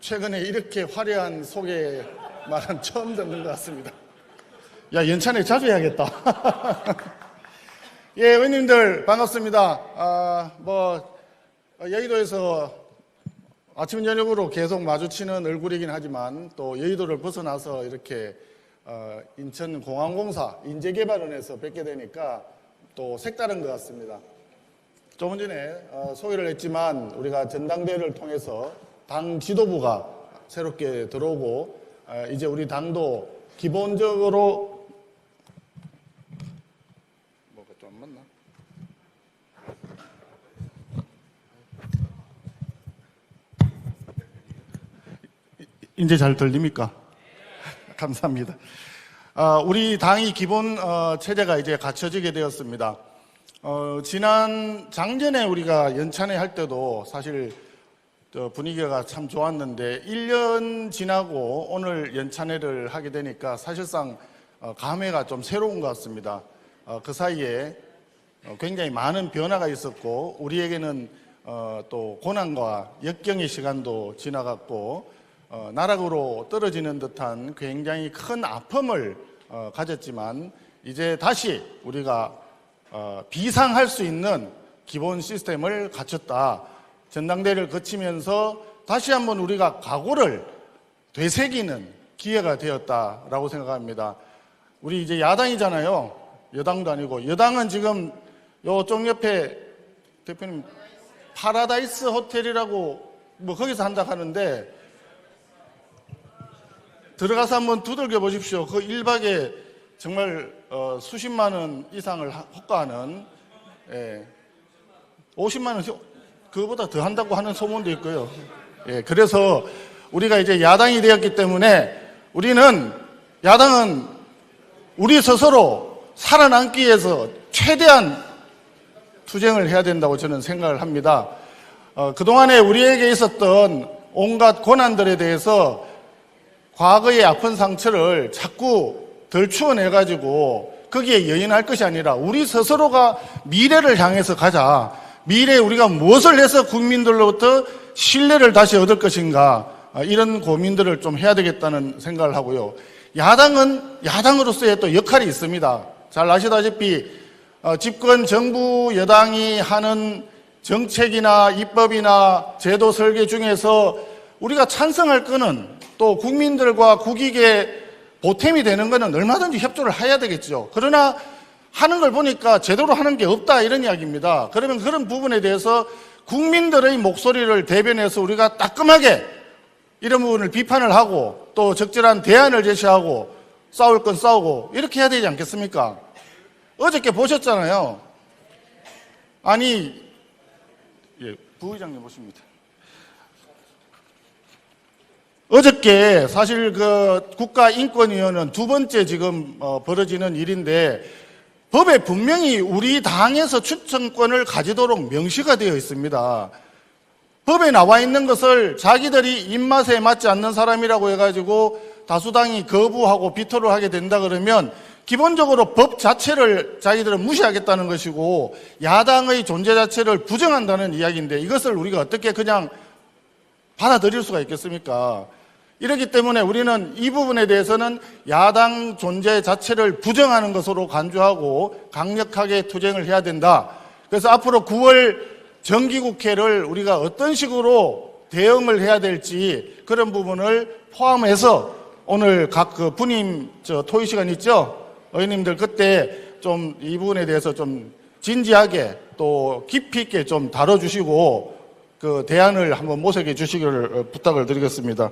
최근에 이렇게 화려한 소개 말은 처음 듣는 것 같습니다. 야, 연찬에 자주 해야겠다. 예, 의원님들 반갑습니다. 여의도에서 아침 저녁으로 계속 마주치는 얼굴이긴 하지만 또 여의도를 벗어나서 이렇게 인천공항공사 인재개발원에서 뵙게 되니까 또 색다른 것 같습니다. 조금 전에 소개를 했지만 우리가 전당대회를 통해서 당 지도부가 새롭게 들어오고 이제 우리 당도 기본적으로 뭐가 좀 안 맞나? 이제 잘 들립니까? 감사합니다. 우리 당이 기본 체제가 이제 갖춰지게 되었습니다. 지난 작년에 우리가 연찬회 할 때도 사실 분위기가 참 좋았는데 1년 지나고 오늘 연찬회를 하게 되니까 사실상 감회가 좀 새로운 것 같습니다. 그 사이에 굉장히 많은 변화가 있었고 우리에게는 또 고난과 역경의 시간도 지나갔고 나락으로 떨어지는 듯한 굉장히 큰 아픔을 가졌지만 이제 다시 우리가 비상할 수 있는 기본 시스템을 갖췄다. 전당대회를 거치면서 다시 한번 우리가 각오를 되새기는 기회가 되었다라고 생각합니다. 우리 이제 야당이잖아요. 여당도 아니고. 여당은 지금 요쪽 옆에 대표님 파라다이스 호텔이라고 뭐 거기서 한다 하는데 들어가서 한번 두들겨 보십시오. 그 1박에 정말 수십만 원 이상을 호가하는 50만 원 그거보다 더 한다고 하는 소문도 있고요. 그래서 우리가 이제 야당이 되었기 때문에 야당은 우리 스스로 살아남기 위해서 최대한 투쟁을 해야 된다고 저는 생각을 합니다. 그동안에 우리에게 있었던 온갖 고난들에 대해서 과거의 아픈 상처를 자꾸 덜 추워내가지고 거기에 여인할 것이 아니라 우리 스스로가 미래를 향해서 가자. 미래에 우리가 무엇을 해서 국민들로부터 신뢰를 다시 얻을 것인가 이런 고민들을 좀 해야 되겠다는 생각을 하고요. 야당은 야당으로서의 또 역할이 있습니다. 잘 아시다시피 집권 정부 여당이 하는 정책이나 입법이나 제도 설계 중에서 우리가 찬성할 거는 또 국민들과 국익에 보탬이 되는 거는 얼마든지 협조를 해야 되겠죠. 그러나 하는 걸 보니까 제대로 하는 게 없다 이런 이야기입니다. 그러면 그런 부분에 대해서 국민들의 목소리를 대변해서 우리가 따끔하게 이런 부분을 비판을 하고 또 적절한 대안을 제시하고 싸울 건 싸우고 이렇게 해야 되지 않겠습니까? 어저께 보셨잖아요. 아니, 부의장님 오십니다. 어저께 사실 국가인권위원회는 두 번째 지금 벌어지는 일인데 법에 분명히 우리 당에서 추천권을 가지도록 명시가 되어 있습니다. 법에 나와 있는 것을 자기들이 입맛에 맞지 않는 사람이라고 해가지고 다수당이 거부하고 비토를 하게 된다 그러면 기본적으로 법 자체를 자기들은 무시하겠다는 것이고 야당의 존재 자체를 부정한다는 이야기인데 이것을 우리가 어떻게 그냥 받아들일 수가 있겠습니까? 이렇기 때문에 우리는 이 부분에 대해서는 야당 존재 자체를 부정하는 것으로 간주하고 강력하게 투쟁을 해야 된다. 그래서 앞으로 9월 정기국회를 우리가 어떤 식으로 대응을 해야 될지 그런 부분을 포함해서 오늘 각 분임 토의 시간 있죠? 의원님들 그때 좀 이 부분에 대해서 좀 진지하게 또 깊이 있게 좀 다뤄주시고 그 대안을 한번 모색해 주시기를 부탁을 드리겠습니다.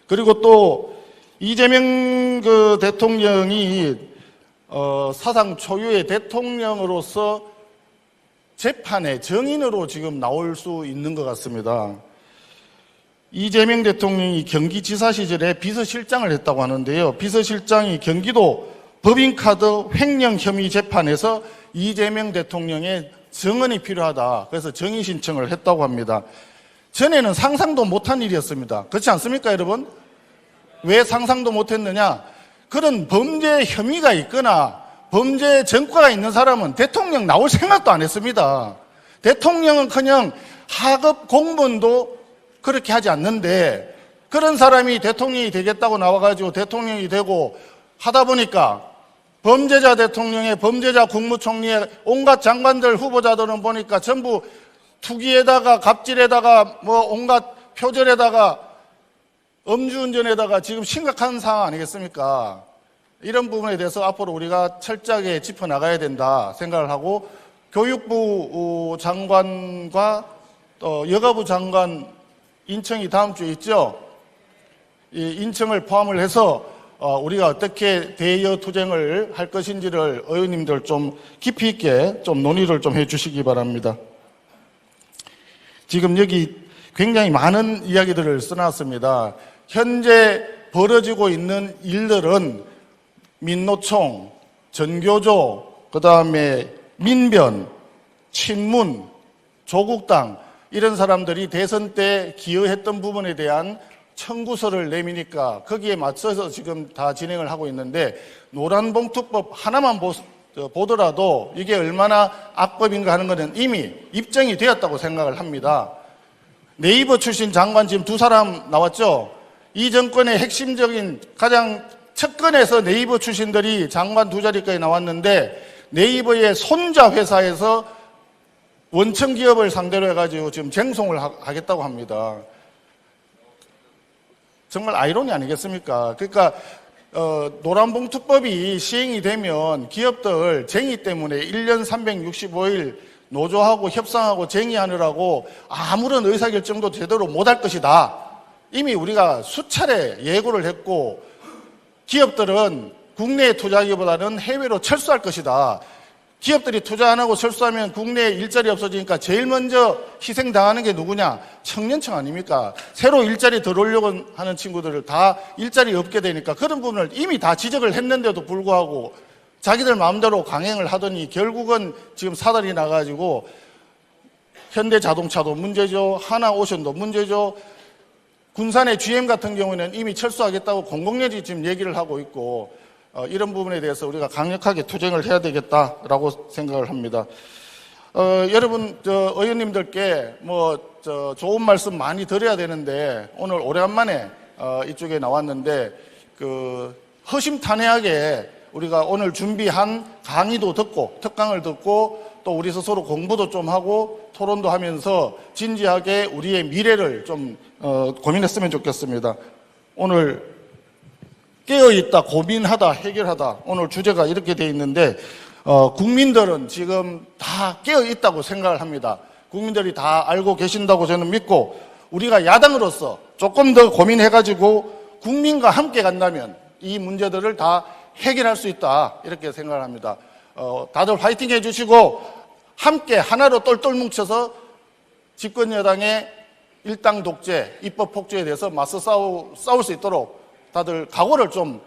그리고 또 이재명 대통령이 사상 초유의 대통령으로서 재판의 정인으로 지금 나올 수 있는 것 같습니다. 이재명 대통령이 경기지사 시절에 비서실장을 했다고 하는데요. 비서실장이 경기도 법인카드 횡령 혐의 재판에서 이재명 대통령의 증언이 필요하다. 그래서 정인 신청을 했다고 합니다. 전에는 상상도 못한 일이었습니다. 그렇지 않습니까, 여러분? 왜 상상도 못했느냐? 그런 범죄 혐의가 있거나 범죄 전과가 있는 사람은 대통령 나올 생각도 안 했습니다. 대통령은 그냥 하급 공무원도 그렇게 하지 않는데 그런 사람이 대통령이 되겠다고 나와가지고 대통령이 되고 하다 보니까 범죄자 대통령의 범죄자 국무총리의 온갖 장관들 후보자들은 보니까 전부 투기에다가 갑질에다가 뭐 온갖 표절에다가 음주운전에다가 지금 심각한 상황 아니겠습니까? 이런 부분에 대해서 앞으로 우리가 철저하게 짚어나가야 된다 생각을 하고 교육부 장관과 또 여가부 장관 인청이 다음 주에 있죠. 이 인청을 포함을 해서 우리가 어떻게 대여 투쟁을 할 것인지를 의원님들 좀 깊이 있게 좀 논의를 좀 해주시기 바랍니다. 지금 여기 굉장히 많은 이야기들을 써놨습니다. 현재 벌어지고 있는 일들은 민노총, 전교조, 그 다음에 민변, 친문, 조국당 이런 사람들이 대선 때 기여했던 부분에 대한 청구서를 내미니까 거기에 맞춰서 지금 다 진행을 하고 있는데 노란봉투법 하나만 보더라도 이게 얼마나 악법인가 하는 것은 이미 입증이 되었다고 생각을 합니다. 네이버 출신 장관 지금 두 사람 나왔죠. 이 정권의 핵심적인 가장 측근에서 네이버 출신들이 장관 두 자리까지 나왔는데 네이버의 손자 회사에서 원청 기업을 상대로 해가지고 지금 쟁송을 하겠다고 합니다. 정말 아이러니 아니겠습니까? 그러니까 노란봉투법이 시행이 되면 기업들 쟁의 때문에 1년 365일 노조하고 협상하고 쟁의하느라고 아무런 의사결정도 제대로 못할 것이다. 이미 우리가 수차례 예고를 했고 기업들은 국내에 투자하기보다는 해외로 철수할 것이다. 기업들이 투자 안 하고 철수하면 국내에 일자리 없어지니까 제일 먼저 희생당하는 게 누구냐? 청년층 아닙니까? 새로 일자리 들어오려고 하는 친구들을 다 일자리 없게 되니까 그런 부분을 이미 다 지적을 했는데도 불구하고 자기들 마음대로 강행을 하더니 결국은 지금 사달이 나가지고 현대자동차도 문제죠. 하나오션도 문제죠. 군산의 GM 같은 경우는 이미 철수하겠다고 공공연히 지금 얘기를 하고 있고 이런 부분에 대해서 우리가 강력하게 투쟁을 해야 되겠다라고 생각을 합니다. 여러분, 의원님들께 좋은 말씀 많이 드려야 되는데 오늘 오랜만에 이쪽에 나왔는데 허심탄회하게 우리가 오늘 준비한 강의도 듣고 특강을 듣고 또 우리 스스로 공부도 좀 하고 토론도 하면서 진지하게 우리의 미래를 좀 고민했으면 좋겠습니다. 오늘 깨어있다, 고민하다, 해결하다. 오늘 주제가 이렇게 돼 있는데 국민들은 지금 다 깨어있다고 생각을 합니다. 국민들이 다 알고 계신다고 저는 믿고 우리가 야당으로서 조금 더 고민해가지고 국민과 함께 간다면 이 문제들을 다 해결할 수 있다 이렇게 생각을 합니다. 다들 화이팅 해주시고 함께 하나로 똘똘 뭉쳐서 집권여당의 일당 독재, 입법 폭주에 대해서 맞서 싸울 수 있도록 다들 각오를 좀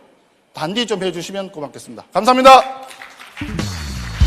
단디 좀 해주시면 고맙겠습니다. 감사합니다.